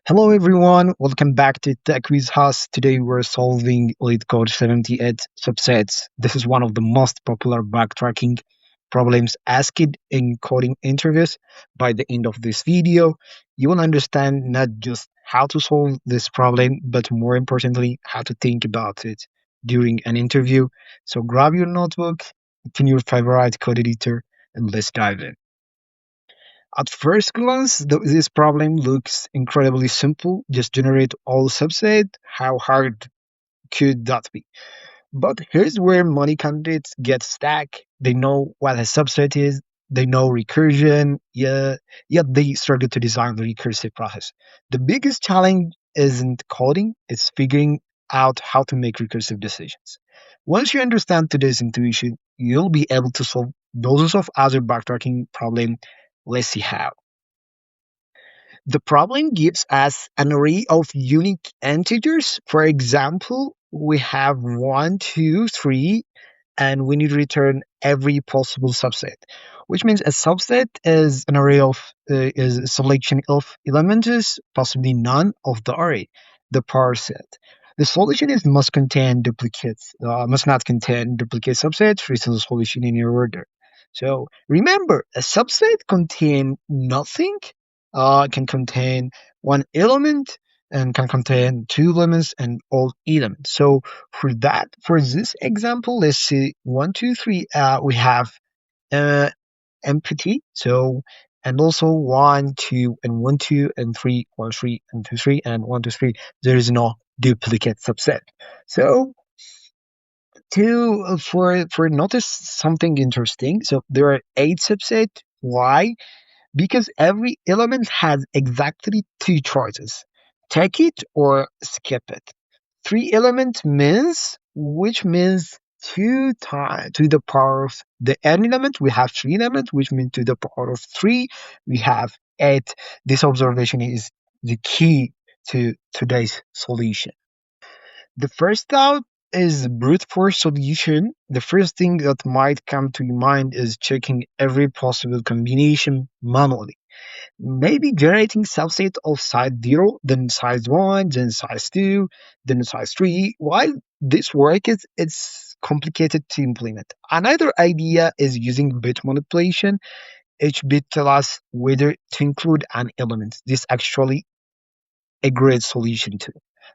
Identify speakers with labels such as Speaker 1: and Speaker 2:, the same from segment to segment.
Speaker 1: Hello everyone, welcome back to Tech with Us. Today we're solving LeetCode 78 subsets. This is one of the most popular backtracking problems asked in coding interviews. By the end of this video, you will understand not just how to solve this problem, but more importantly, how to think about it during an interview. So grab your notebook, open your favorite code editor, and let's dive in. At first glance, this problem looks incredibly simple. Just generate all subset. How hard could that be? But here's where many candidates get stuck. They know what a subset is. They know recursion, yeah, yet they struggle to design the recursive process. The biggest challenge isn't coding, it's figuring out how to make recursive decisions. Once you understand today's intuition, you'll be able to solve dozens of other backtracking problems. Let's see how. The problem gives us an array of unique integers. For example, we have 1, 2, 3, and we need to return every possible subset, which means a subset is an array of is a selection of elements, possibly none of the array, the power set. The solution is must not contain duplicate subsets. Return the solution in your order. So remember, a subset contain nothing, can contain one element and can contain two elements and all elements. So for this example, let's see 1, 2, 3. We have uh, empty. So and also 1, 2, and 1, 2, and 3, 1, 3, and 2, 3, and 1, 2, 3. There is no duplicate subset. So to for notice something interesting. So there are 8 subsets. Why? Because every element has exactly two choices: take it or skip it. Three element means, which means two times to the power of the n element. We have three elements, which means to the power of three. We have 8. This observation is the key to today's solution. The first thought is brute force solution. The first thing that might come to your mind is checking every possible combination manually. Maybe generating subset of size 0, then size 1, then size 2, then size 3. While this work is it's complicated to implement. Another idea is using bit manipulation. Each bit tells us whether to include an element. This actually a great solution too.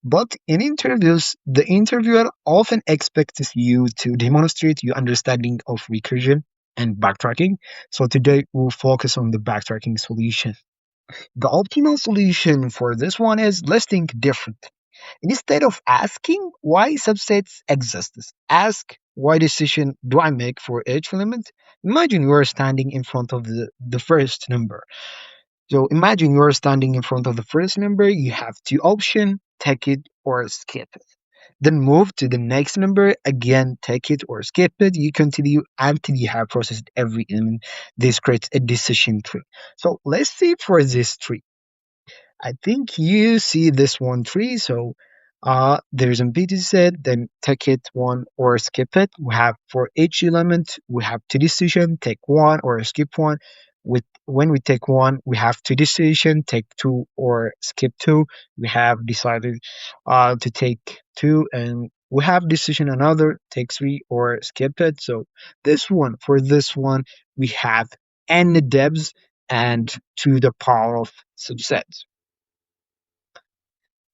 Speaker 1: But in interviews, the interviewer often expects you to demonstrate your understanding of recursion and backtracking. So today we'll focus on the backtracking solution. The optimal solution for this one is let's think different. Instead of asking why subsets exist, ask why decision do I make for each element. Imagine you are standing in front of the first number. So imagine you're standing in front of the first number, you have two options, take it or skip it. Then move to the next number, again, take it or skip it. You continue until you have processed every element. This creates a decision tree. So let's see for this tree. I think you see this one tree. So there's a empty set, then take it one or skip it. We have for each element, we have two decision, take one or skip one. With when we take one, we have two decision, take two or skip two. We have decided to take two, and we have decision another, take three or skip it. So this one, we have n debs and to the power of subsets.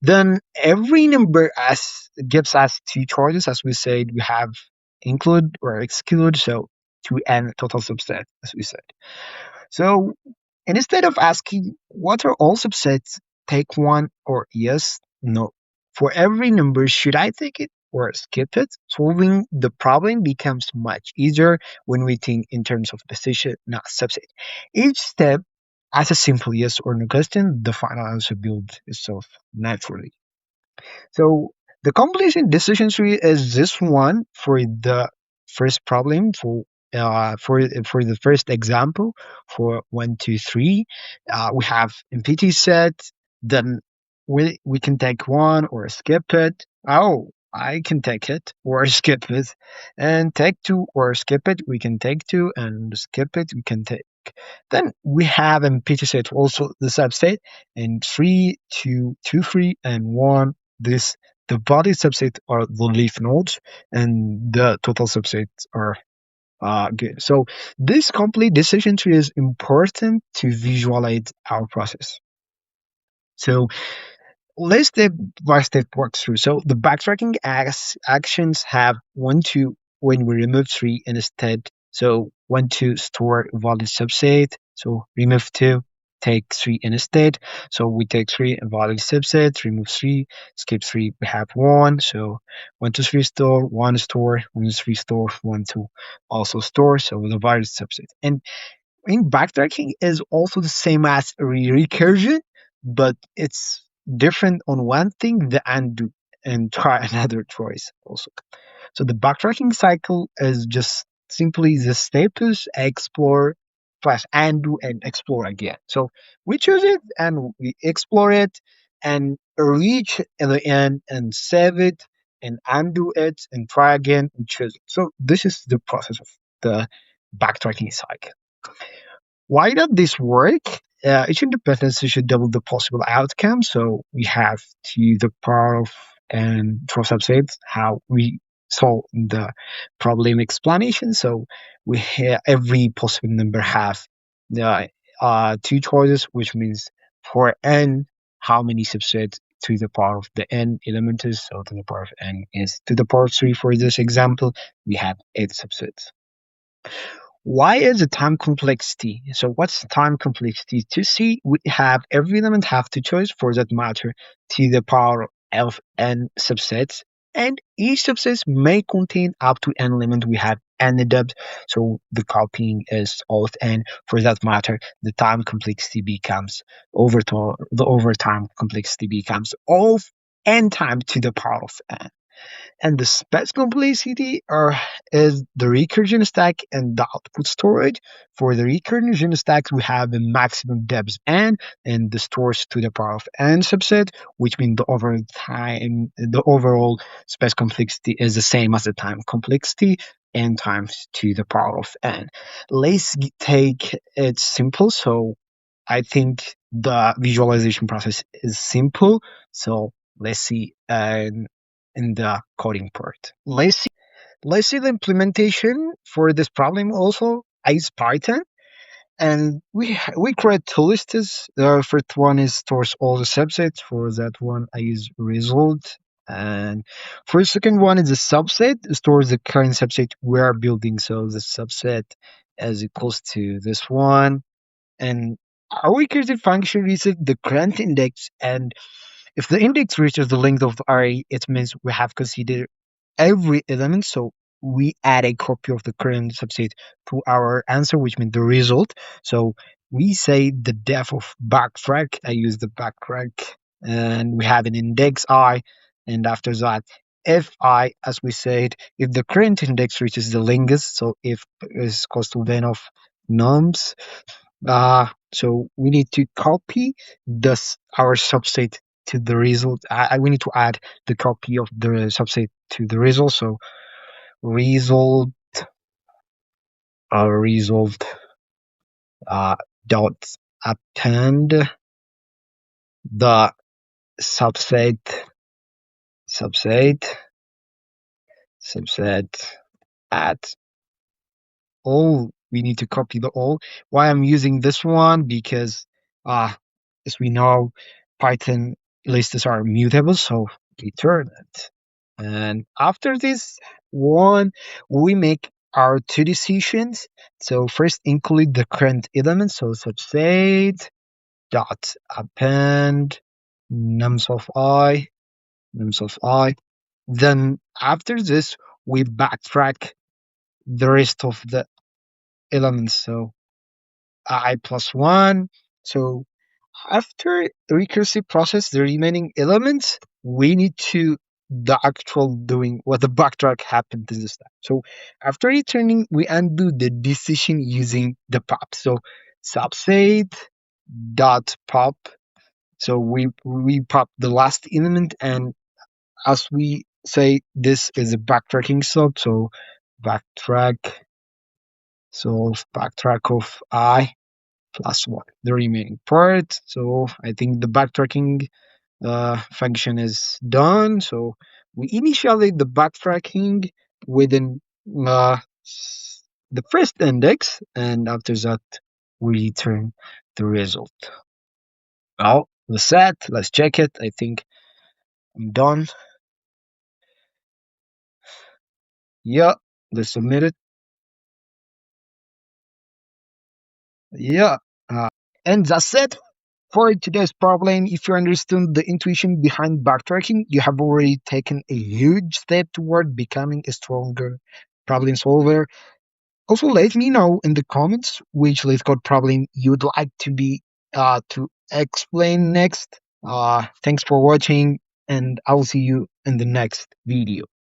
Speaker 1: Then every number as gives us two choices. As we said, we have include or exclude, so to n total subset, as we said. So instead of asking what are all subsets, take one or yes, no. For every number, should I take it or skip it? Solving the problem becomes much easier when we think in terms of decision, not subset. Each step as a simple yes or no question, the final answer builds itself naturally. So the completion decision tree is this one for the first problem for the first example for 1, 2, 3. We have empty set. Then we can take one or skip it. Oh, I can take it or skip it, and take two or skip it. We can take two and skip it. We can take backtrack. Then we have in PT set also the subset and 3, 2, 2, 3, and 1. This the body subset are the leaf nodes and the total subsets are good. So this complete decision tree is important to visualize our process. So let's step by step work through. So the backtracking actions have one to when we remove three instead. So one to store valid subset. So remove two, take three instead. So we take three valid subset, remove three, skip three, we have one. So one to three store, one store, one to three store, one to also store. So the valid subset. And in backtracking is also the same as recursion, but it's different on one thing, the undo, and try another choice also. So the backtracking cycle is just simply the status, explore, plus undo and explore again. So we choose it and we explore it and reach at the end and save it and undo it and try again and choose it. So this is the process of the backtracking cycle. Why does this work? Each independence should double the possible outcome. So we have to the power of and throw subsets how we solve the problem explanation. So we have every possible number have the two choices, which means for n how many subsets to the power of the n element is. So to the power of n is to the power of 3 for this example. We have 8 subsets. Why is the time complexity? So what's time complexity? To see, we have every element have two choice for that matter to the power of n subsets, and each subset may contain up to n element. We have n dubs, so the copying is of n. For that matter, the time complexity becomes the overtime complexity becomes of n time to the power of n. And the space complexity is the recursion stack and the output storage. For the recursion stacks, we have the maximum depth n and the stores to the power of n subset, which means the overall space complexity is the same as the time complexity n times to the power of n. Let's take it simple. So I think the visualization process is simple. So let's see in the coding part. Let's see the implementation for this problem also. I use Python and we create two lists. The first one is stores all the subsets. For that one, I use result. And for the second one is a subset, stores the current subset we are building. So the subset is equals to this one. And our recursive function receives the current index, and if the index reaches the length of the array, it means we have considered every element. So we add a copy of the current subset to our answer, which means the result. So we say the depth of backtrack. I use the backtrack, and we have an index I, and after that, if I, as we said, if the current index reaches the length, so if is equals to then of nums, so we need to copy this our subset to the result. We need to add the copy of the subset to the result. So result result dot append the subset subset subset at all. We need to copy the all. Why I'm using this one? Because as we know, Python lists are mutable, so return it. And after this one, we make our two decisions. So first include the current element, so subset dot append nums of I. Then after this, we backtrack the rest of the elements. So I plus one. So after the recursive process, the remaining elements, we need to the actual doing what the backtrack happened to this time. So after returning, we undo the decision using the pop. So subset dot pop. So we pop the last element, and as we say, this is a backtracking sub. So backtrack. So backtrack of I. plus 1, the remaining part. So I think the backtracking function is done. So we initialize the backtracking within uh, the first index, and after that, we return the result. Well, the set, let's check it. I think I'm done. Yeah, let's submit it. Yeah, uh, and that's it for today's problem. If you understand the intuition behind backtracking, you have already taken a huge step toward becoming a stronger problem solver. Also, let me know in the comments which LeetCode problem you'd like to explain next. Thanks for watching, and I'll see you in the next video.